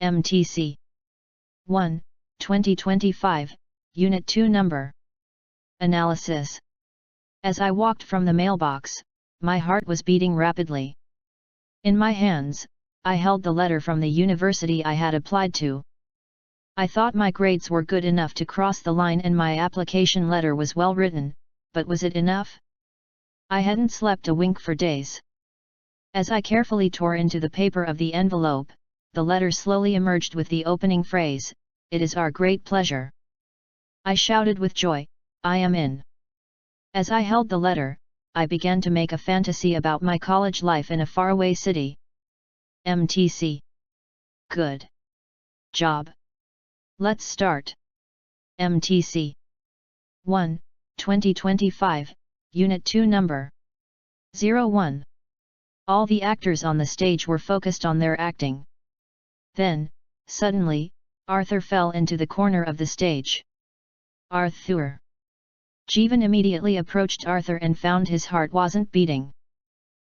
MTC 1, 2025, Unit 2 Number Analysis. As I walked from the mailbox, my heart was beating rapidly. In my hands, I held the letter from the university I had applied to. I thought my grades were good enough to cross the line and my application letter was well written, but was it enough? I hadn't slept a wink for days. As I carefully tore into the paper of the envelope, the letter slowly emerged with the opening phrase, "It is our great pleasure." I shouted with joy, "I am in." As I held the letter, I began to make a fantasy about my college life in a faraway city. MTC. Good job. Let's start. MTC 1, 2025, Unit 2 Number 01. All the actors on the stage were focused on their acting. Then, suddenly, Arthur fell into the corner of the stage. Arthur. Jeevan immediately approached Arthur and found his heart wasn't beating.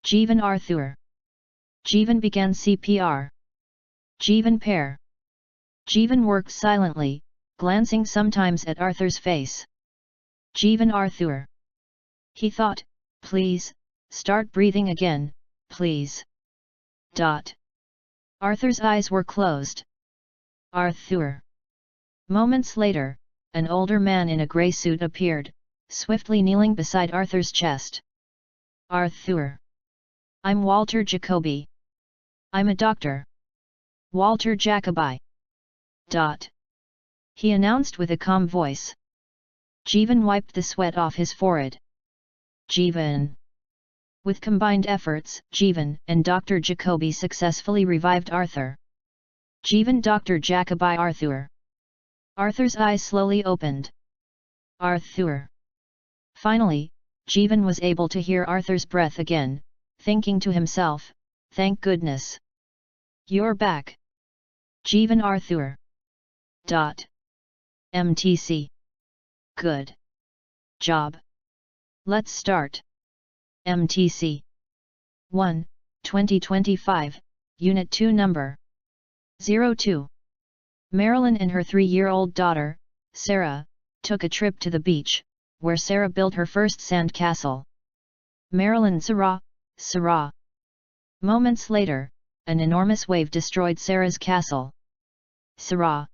Jeevan Arthur. Jeevan began CPR. Jeevan pair. Jeevan worked silently, glancing sometimes at Arthur's face. Jeevan Arthur. He thought, please, start breathing again, please. Arthur's eyes were closed. Arthur. Moments later, an older man in a grey suit appeared, swiftly kneeling beside Arthur's chest. Arthur. I'm Walter Jacobi. I'm a doctor. Walter Jacobi. He announced with a calm voice. Jeevan wiped the sweat off his forehead. Jeevan. With combined efforts, Jeevan and Dr. Jacobi successfully revived Arthur. Jeevan Dr. Jacobi Arthur. Arthur's eyes slowly opened. Arthur. Finally, Jeevan was able to hear Arthur's breath again, thinking to himself, thank goodness. You're back. Jeevan Arthur. MTC. Good job. Let's start. MTC 1, 2025, Unit 2 Number 02. Marilyn and her 3-year-old daughter, Sarah, took a trip to the beach, where Sarah built her first sand castle. Marilyn Sarah. Moments later, an enormous wave destroyed Sarah's castle. Sarah.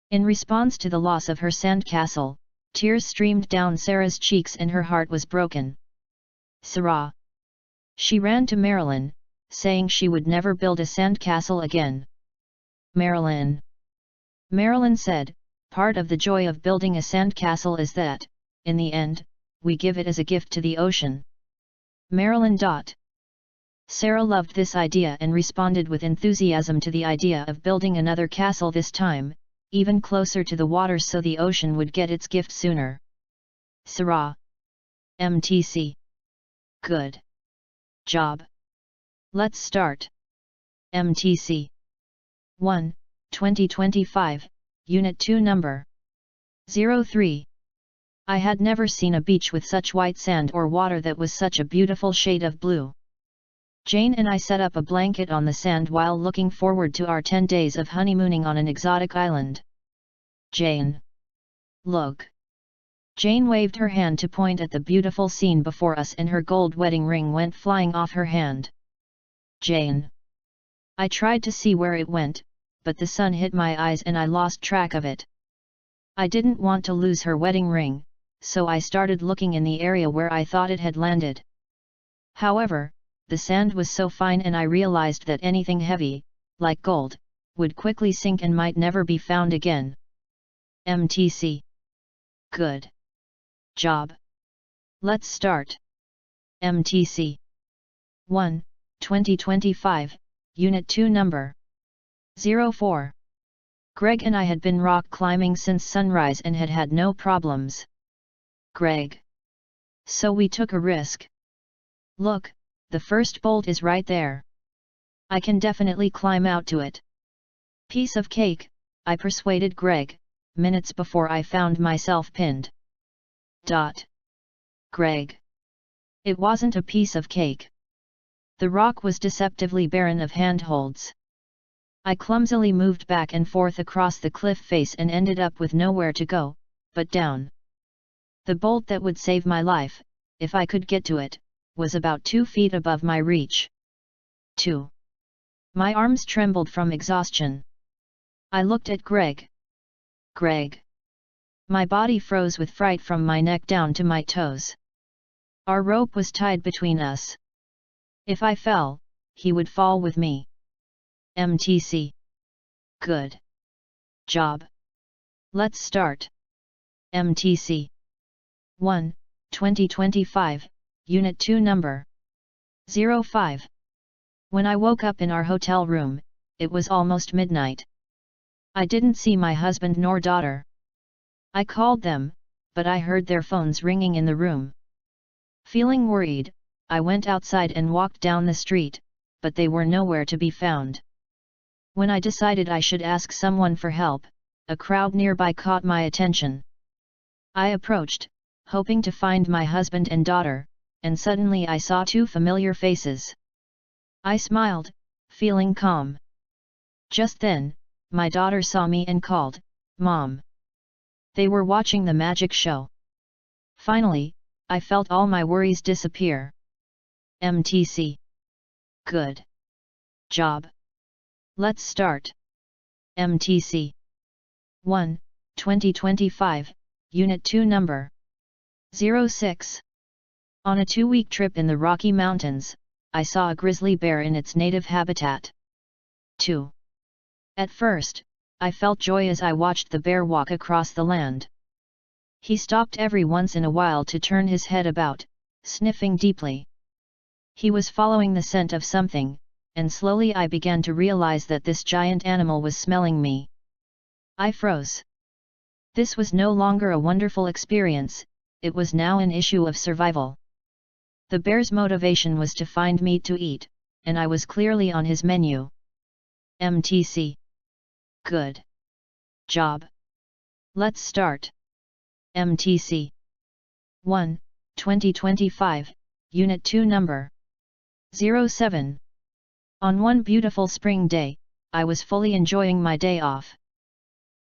In response to the loss of her sand castle, tears streamed down Sarah's cheeks and her heart was broken. Sarah. She ran to Marilyn, saying she would never build a sand castle again. Marilyn. Marilyn said, part of the joy of building a sand castle is that, in the end, we give it as a gift to the ocean. Marilyn. Sarah loved this idea and responded with enthusiasm to the idea of building another castle this time, even closer to the water so the ocean would get its gift sooner. Sarah. MTC. Good job. Let's start. MTC 1, 2025, Unit 2 Number 03. I had never seen a beach with such white sand or water that was such a beautiful shade of blue. Jane and I set up a blanket on the sand while looking forward to our 10 days of honeymooning on an exotic island. Jane. Look. Jane waved her hand to point at the beautiful scene before us and her gold wedding ring went flying off her hand. Jane. I tried to see where it went, but the sun hit my eyes and I lost track of it. I didn't want to lose her wedding ring, so I started looking in the area where I thought it had landed. However, the sand was so fine and I realized that anything heavy, like gold, would quickly sink and might never be found again. MTC. Good job. Let's start. MTC 1, 2025, Unit 2 Number 04. Greg and I had been rock climbing since sunrise and had had no problems. Greg. So we took a risk. Look, the first bolt is right there. I can definitely climb out to it. Piece of cake, I persuaded Greg, minutes before I found myself pinned. Greg. It wasn't a piece of cake. The rock was deceptively barren of handholds. I clumsily moved back and forth across the cliff face and ended up with nowhere to go, but down. The bolt that would save my life, if I could get to it, was about 2 feet above my reach. 2. My arms trembled from exhaustion. I looked at Greg. Greg. My body froze with fright from my neck down to my toes. Our rope was tied between us. If I fell, he would fall with me. MTC. Good job. Let's start. MTC 1, 2025, Unit 2 Number 05. When I woke up in our hotel room, it was almost midnight. I didn't see my husband nor daughter. I called them, but I heard their phones ringing in the room. Feeling worried, I went outside and walked down the street, but they were nowhere to be found. When I decided I should ask someone for help, a crowd nearby caught my attention. I approached, hoping to find my husband and daughter, and suddenly I saw 2 familiar faces. I smiled, feeling calm. Just then, my daughter saw me and called, "Mom." They were watching the magic show. Finally, I felt all my worries disappear. MTC. Good job. Let's start. MTC 1, 2025, Unit 2 Number 06. On a 2-week trip in the Rocky Mountains, I saw a grizzly bear in its native habitat. 2. At first, I felt joy as I watched the bear walk across the land. He stopped every once in a while to turn his head about, sniffing deeply. He was following the scent of something, and slowly I began to realize that this giant animal was smelling me. I froze. This was no longer a wonderful experience, it was now an issue of survival. The bear's motivation was to find meat to eat, and I was clearly on his menu. MTC. Good job. Let's start. MTC 1, 2025, Unit 2 Number 07. On one beautiful spring day, I was fully enjoying my day off.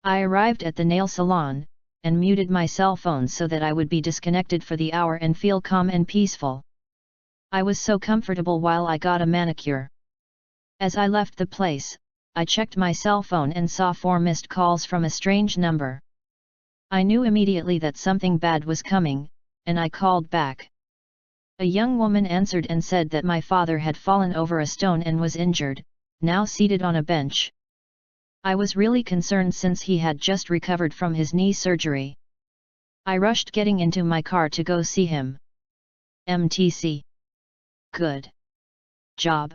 I arrived at the nail salon, and muted my cell phone so that I would be disconnected for the hour and feel calm and peaceful. I was so comfortable while I got a manicure. As I left the place, I checked my cell phone and saw 4 missed calls from a strange number. I knew immediately that something bad was coming, and I called back. A young woman answered and said that my father had fallen over a stone and was injured, now seated on a bench. I was really concerned since he had just recovered from his knee surgery. I rushed getting into my car to go see him. MTC. Good job.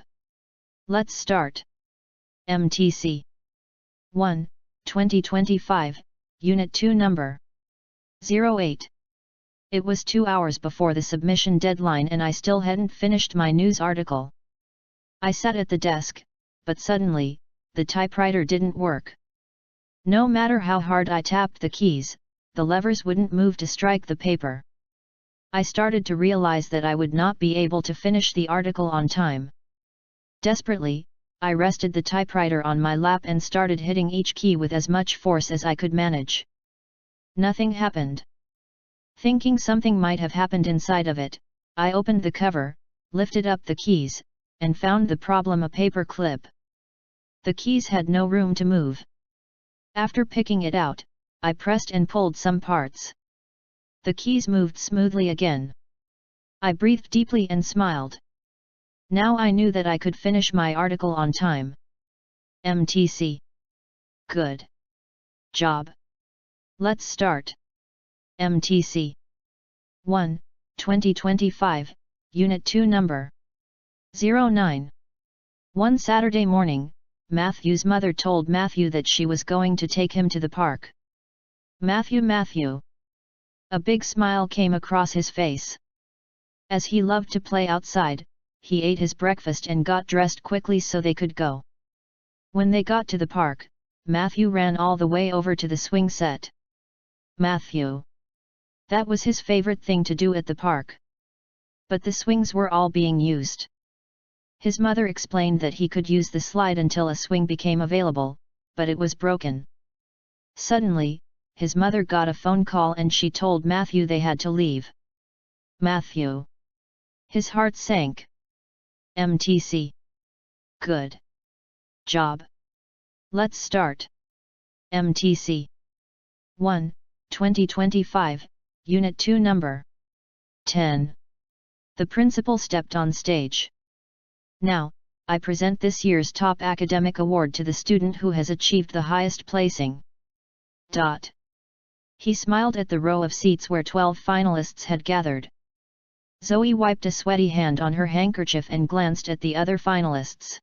Let's start. MTC 1, 2025, Unit 2 Number 08. It was 2 hours before the submission deadline and I still hadn't finished my news article. I sat at the desk, but suddenly, the typewriter didn't work. No matter how hard I tapped the keys, the levers wouldn't move to strike the paper. I started to realize that I would not be able to finish the article on time. Desperately, I rested the typewriter on my lap and started hitting each key with as much force as I could manage. Nothing happened. Thinking something might have happened inside of it, I opened the cover, lifted up the keys, and found the problem: a paper clip. The keys had no room to move. After picking it out, I pressed and pulled some parts. The keys moved smoothly again. I breathed deeply and smiled. Now I knew that I could finish my article on time. MTC. Good job. Let's start. MTC 1, 2025, Unit 2 Number 09. One Saturday morning, Matthew's mother told Matthew that she was going to take him to the park. Matthew. A big smile came across his face. As he loved to play outside, he ate his breakfast and got dressed quickly so they could go. When they got to the park, Matthew ran all the way over to the swing set. Matthew. That was his favorite thing to do at the park. But the swings were all being used. His mother explained that he could use the slide until a swing became available, but it was broken. Suddenly, his mother got a phone call and she told Matthew they had to leave. Matthew. His heart sank. MTC. Good job. Let's start. MTC 1, 2025, Unit 2 Number 10. The principal stepped on stage. Now, I present this year's top academic award to the student who has achieved the highest placing. He smiled at the row of seats where 12 finalists had gathered. Zoe wiped a sweaty hand on her handkerchief and glanced at the other finalists.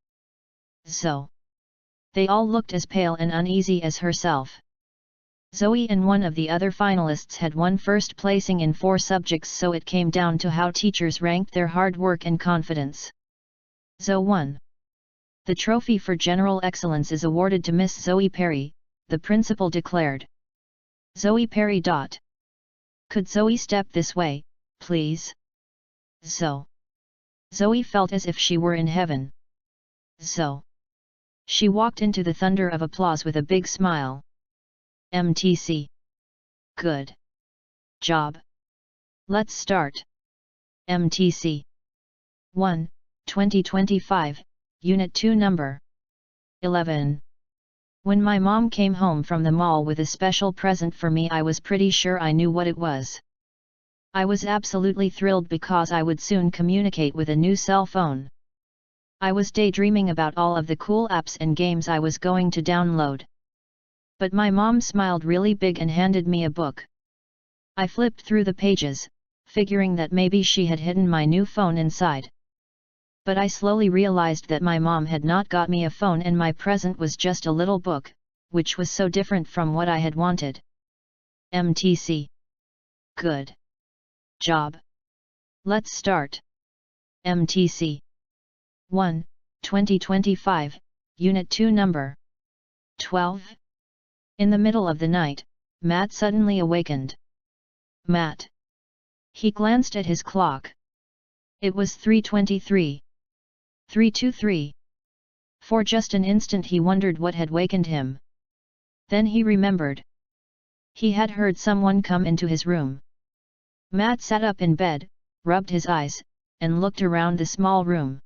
They all looked as pale and uneasy as herself. Zoe and one of the other finalists had won first placing in 4 subjects, so it came down to how teachers ranked their hard work and confidence. Zoe won. The trophy for general excellence is awarded to Miss Zoe Perry, the principal declared. Zoe Perry. Could Zoe step this way, please? Zoe felt as if she were in heaven. She walked into the thunder of applause with a big smile. MTC. Good job. Let's start. MTC 1, 2025, Unit 2 Number 11. When my mom came home from the mall with a special present for me, I was pretty sure I knew what it was. I was absolutely thrilled because I would soon communicate with a new cell phone. I was daydreaming about all of the cool apps and games I was going to download. But my mom smiled really big and handed me a book. I flipped through the pages, figuring that maybe she had hidden my new phone inside. But I slowly realized that my mom had not got me a phone and my present was just a little book, which was so different from what I had wanted. MTC. Good job. Let's start. MTC 1, 2025, Unit 2 Number 12. In the middle of the night, Matt suddenly awakened. Matt. He glanced at his clock. It was 3:23. 3:23. For just an instant he wondered what had wakened him. Then he remembered. He had heard someone come into his room. Matt sat up in bed, rubbed his eyes, and looked around the small room.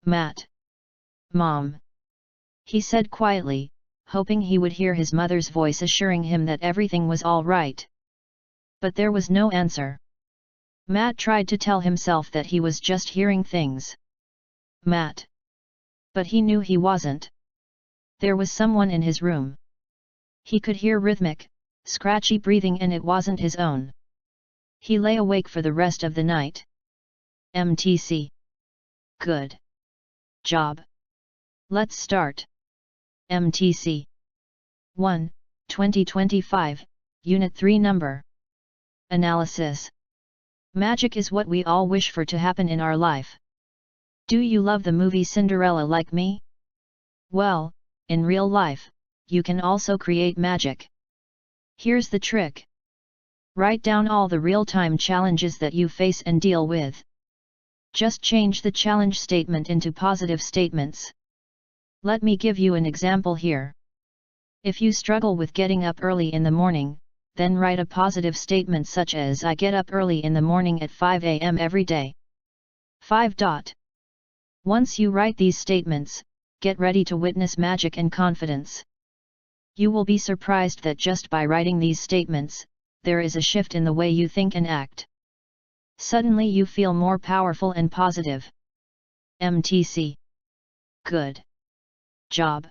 Matt. Mom. He said quietly, hoping he would hear his mother's voice assuring him that everything was all right. But there was no answer. Matt tried to tell himself that he was just hearing things. Matt. But he knew he wasn't. There was someone in his room. He could hear rhythmic, scratchy breathing and it wasn't his own. He lay awake for the rest of the night. MTC. Good job. Let's start. MTC 1, 2025, Unit 3 Number Analysis. Magic is what we all wish for to happen in our life. Do you love the movie Cinderella like me? Well, in real life, you can also create magic. Here's the trick. Write down all the real-time challenges that you face and deal with. Just change the challenge statement into positive statements. Let me give you an example here. If you struggle with getting up early in the morning, then write a positive statement such as I get up early in the morning at 5 a.m. every day. 5. Once you write these statements, get ready to witness magic and confidence. You will be surprised that just by writing these statements, there is a shift in the way you think and act. Suddenly you feel more powerful and positive. MTC. Good job.